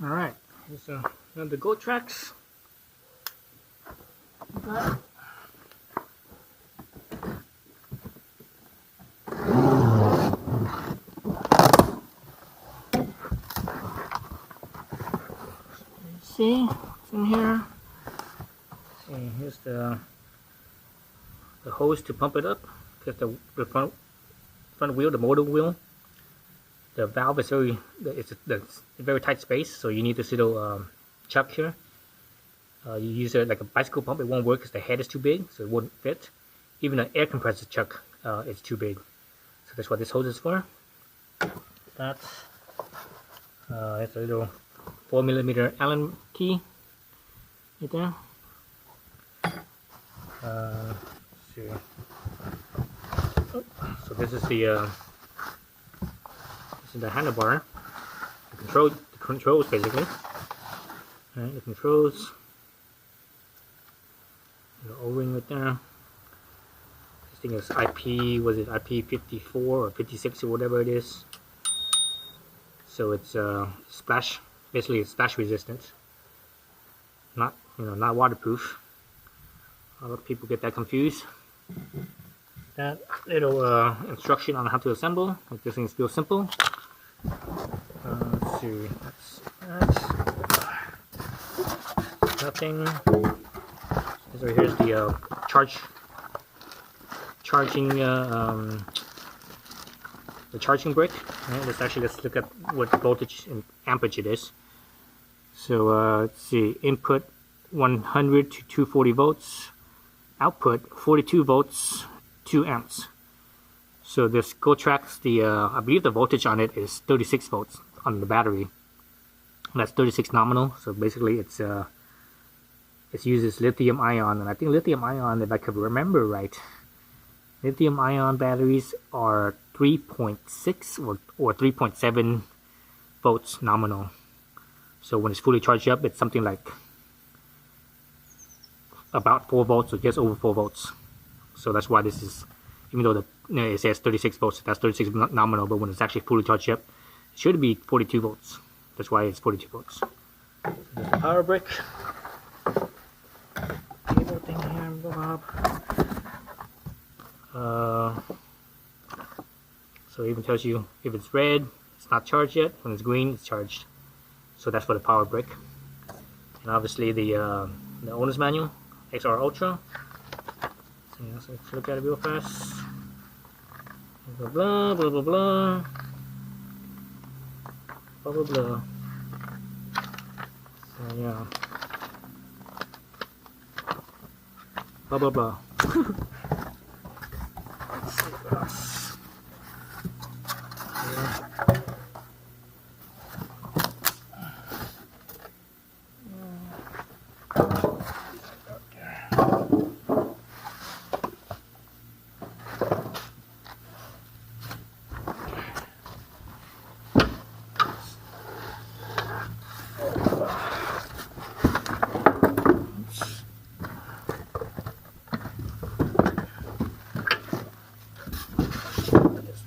Alright, here's another GoTrax. See what's in here. See, here's the hose to pump it up. Because the front wheel, the motor wheel, the valve is it's a very tight space, so you need this little chuck here. You use it like a bicycle pump, it won't work because the head is too big, so it won't fit. Even an air compressor chuck is too big, so that's what this hose is for. That's it's a little 4mm Allen key right there. So this is the handlebar, the controls basically. Right, the controls, the O-ring right there. This thing is IP54 or 56 or whatever it is. So it's basically it's splash resistant, not waterproof. A lot of people get that confused. That little instruction on how to assemble. Like this thing's still simple. Let's see. That's nothing. So here's the charging brick. Right, let's look at what voltage and amperage it is. So let's see. Input 100 to 240 volts. Output 42 volts, 2 amps. So this GoTrax, I believe the voltage on it is 36 volts on the battery. And that's 36 nominal. So basically, it uses lithium ion, and I think lithium ion, if I could remember right, lithium ion batteries are 3.6 or 3.7 volts nominal. So when it's fully charged up, it's something like about 4 volts or just over 4 volts. So that's why this is, even though it says 36 volts, that's 36 nominal, but when it's actually fully charged up, it should be 42 volts. That's why it's 42 volts. There's the power brick. Cable thing here, Bob. So it even tells you if it's red, it's not charged yet. When it's green, it's charged. So that's for the power brick. And obviously the owner's manual, XR Ultra. So let's look at it real fast. Blah blah blah blah blah blah blah blah. So yeah. Blah blah blah. Let's see what else. Yeah.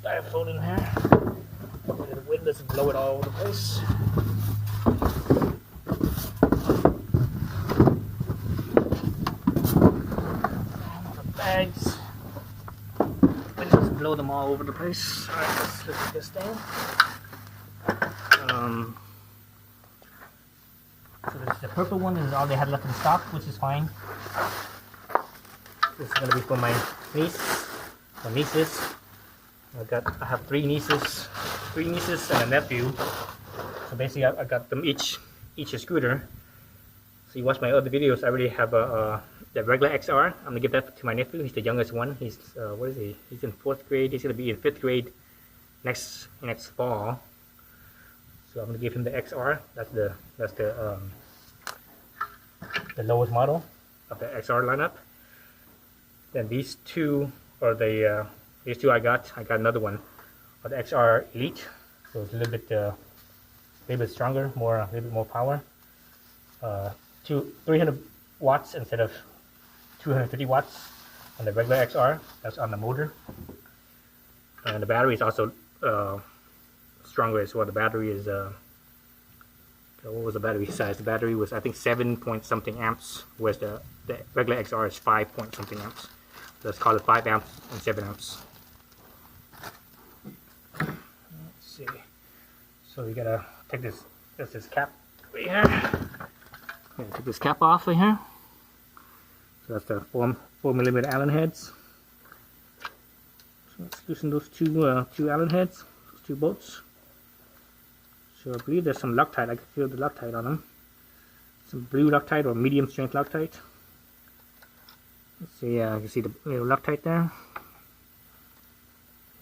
Styrofoam in here. Get the wind doesn't blow it all over the place. Bags. Wind doesn't blow them all over the place. Alright, let's look at this thing. So the purple one is all they had left in stock, which is fine. This is gonna be for my niece or nieces. I have three nieces and a nephew. So basically, I got them each a scooter. So you watch my other videos. I already have the regular XR. I'm gonna give that to my nephew. He's the youngest one. He's what is he? He's in 4th grade. He's gonna be in 5th grade next fall. So I'm gonna give him the XR. That's the lowest model of the XR lineup. Then these two are these two I got another one, the XR Elite. So it's a little bit stronger, a little bit more power. 300 watts instead of 250 watts on the regular XR. That's on the motor. And the battery is also stronger as well. The battery is So what was the battery size? The battery was, I think, 7 point something amps, whereas the regular XR is 5 point something amps. So let's call it 5 amps and 7 amps. Let's see. So you gotta take this. There's this cap right here. Take this cap off right here. So that's the 4mm Allen heads. So let's loosen those two Allen heads, those 2 bolts. So I believe there's some Loctite. I can feel the Loctite on them. Some blue Loctite or medium strength Loctite. Let's see, you can see the little Loctite there.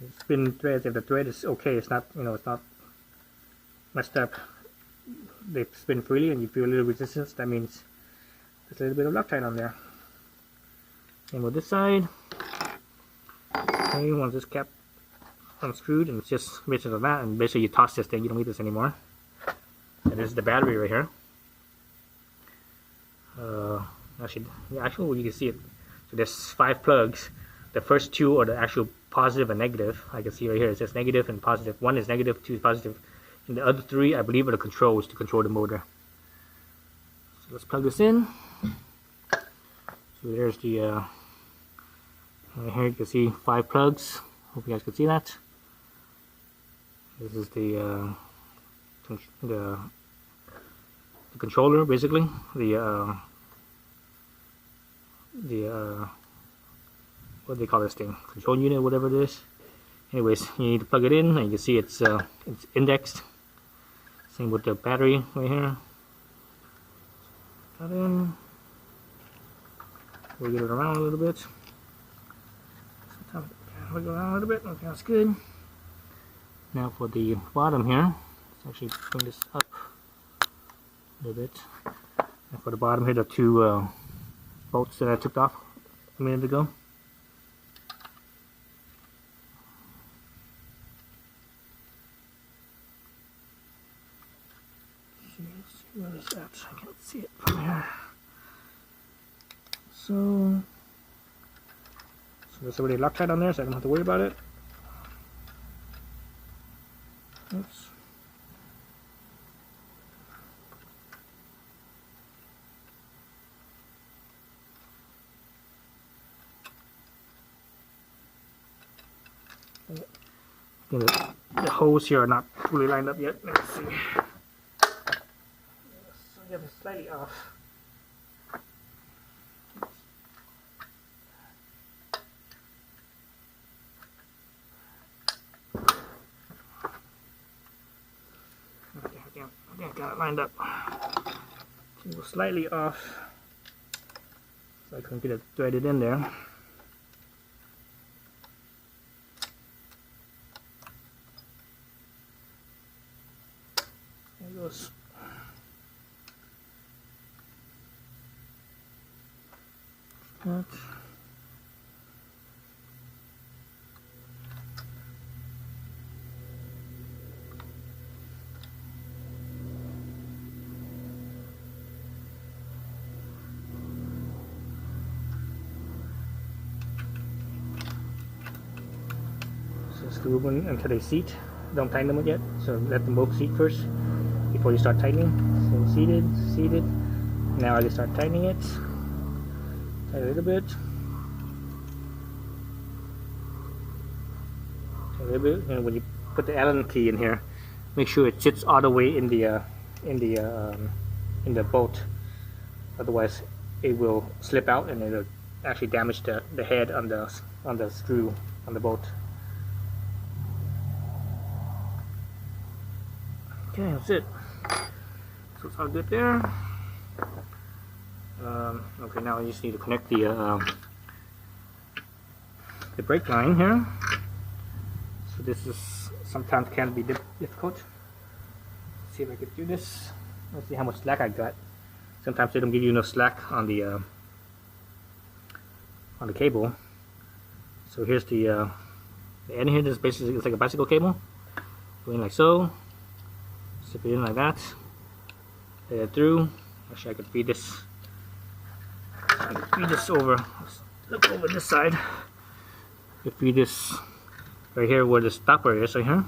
The spin threads, if the thread is okay, it's not, it's not messed up. They spin freely and you feel a little resistance. That means there's a little bit of Loctite on there. And with this side, okay, once this cap unscrewed and it's just rigid on that, and basically you toss this thing, you don't need this anymore. And this is the battery right here. Actually, you can see it. So there's 5 plugs. The first 2 are the actual positive and negative. I can see right here it says negative and positive. 1 is negative, 2 is positive. And the other 3, I believe, are the controls to control the motor. So let's plug this in. So there's the right here you can see 5 plugs. Hope you guys can see that. This is the controller, basically. What do they call this thing? Control unit, whatever it is. Anyways, you need to plug it in, and you can see it's indexed. Same with the battery right here. Plug that in. Wiggle it around a little bit. Sometimes wiggle around a little bit. Okay, that's good. Now for the bottom here, let's actually bring this up a little bit. And for the bottom here, the 2 bolts that I took off a minute ago. Where is that? I can't see it from here. So there's already Loctite on there, so I don't have to worry about it. Oops. The holes here are not fully lined up yet. Let's see. So I have it slightly off. I think I got it lined up. It was slightly off, so I couldn't get it threaded in there. There it goes. That. Screw them into the seat. Don't tighten them yet, so let them both seat first before you start tightening. So seated. Now I just start tightening it. Tighten a little bit. And when you put the Allen key in here, make sure it sits all the way in the bolt. Otherwise, it will slip out and it'll actually damage the head on the screw on the bolt. Okay, that's it. So it's all good there. Okay, now I just need to connect the brake line here. So this is sometimes can be difficult. Let's see if I can do this. Let's see how much slack I got. Sometimes they don't give you enough slack on the cable. So here's the end here. This basically it's like a bicycle cable. Go in like so. Slip it in like that. Let it through. Actually, I could feed this. I could feed this over. Let's look over this side. I could feed this right here where the stopper is, right here.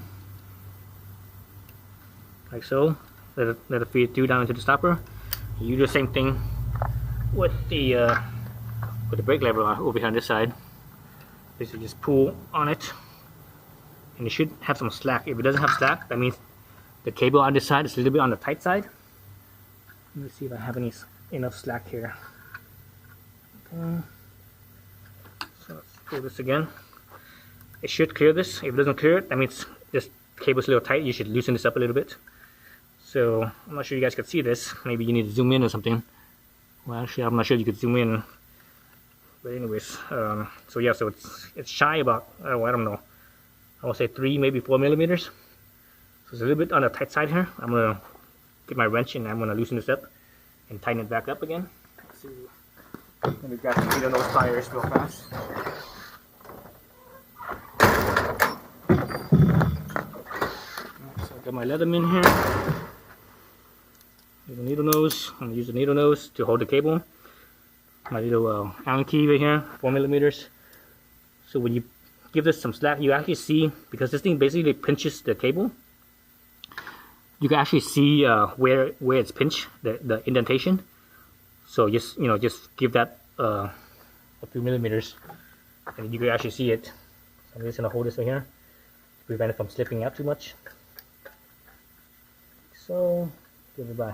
Like so. let it feed through down into the stopper. You do the same thing with the brake lever over here on this side. Basically just pull on it, and it should have some slack. If it doesn't have slack, that means the cable on this side is a little bit on the tight side. Let me see if I have enough slack here. Okay. So let's pull this again. It should clear this. If it doesn't clear it, that means this cable's a little tight. You should loosen this up a little bit. So I'm not sure you guys can see this. Maybe you need to zoom in or something. Well, actually, I'm not sure you could zoom in. But anyways, so yeah, so it's shy about, I don't know, I would say 3, maybe 4 millimeters. So it's a little bit on the tight side here. I'm gonna get my wrench and I'm gonna loosen this up and tighten it back up again. So let me grab some needle nose pliers real fast. So I got my Leatherman here. Use a needle nose. I'm gonna use the needle nose to hold the cable. My little Allen key right here, 4 millimeters. So when you give this some slack, you actually see, because this thing basically pinches the cable, you can actually see where it's pinched, the indentation. So just give that a few millimeters, and you can actually see it. So I'm just gonna hold this right here to prevent it from slipping out too much. So give it about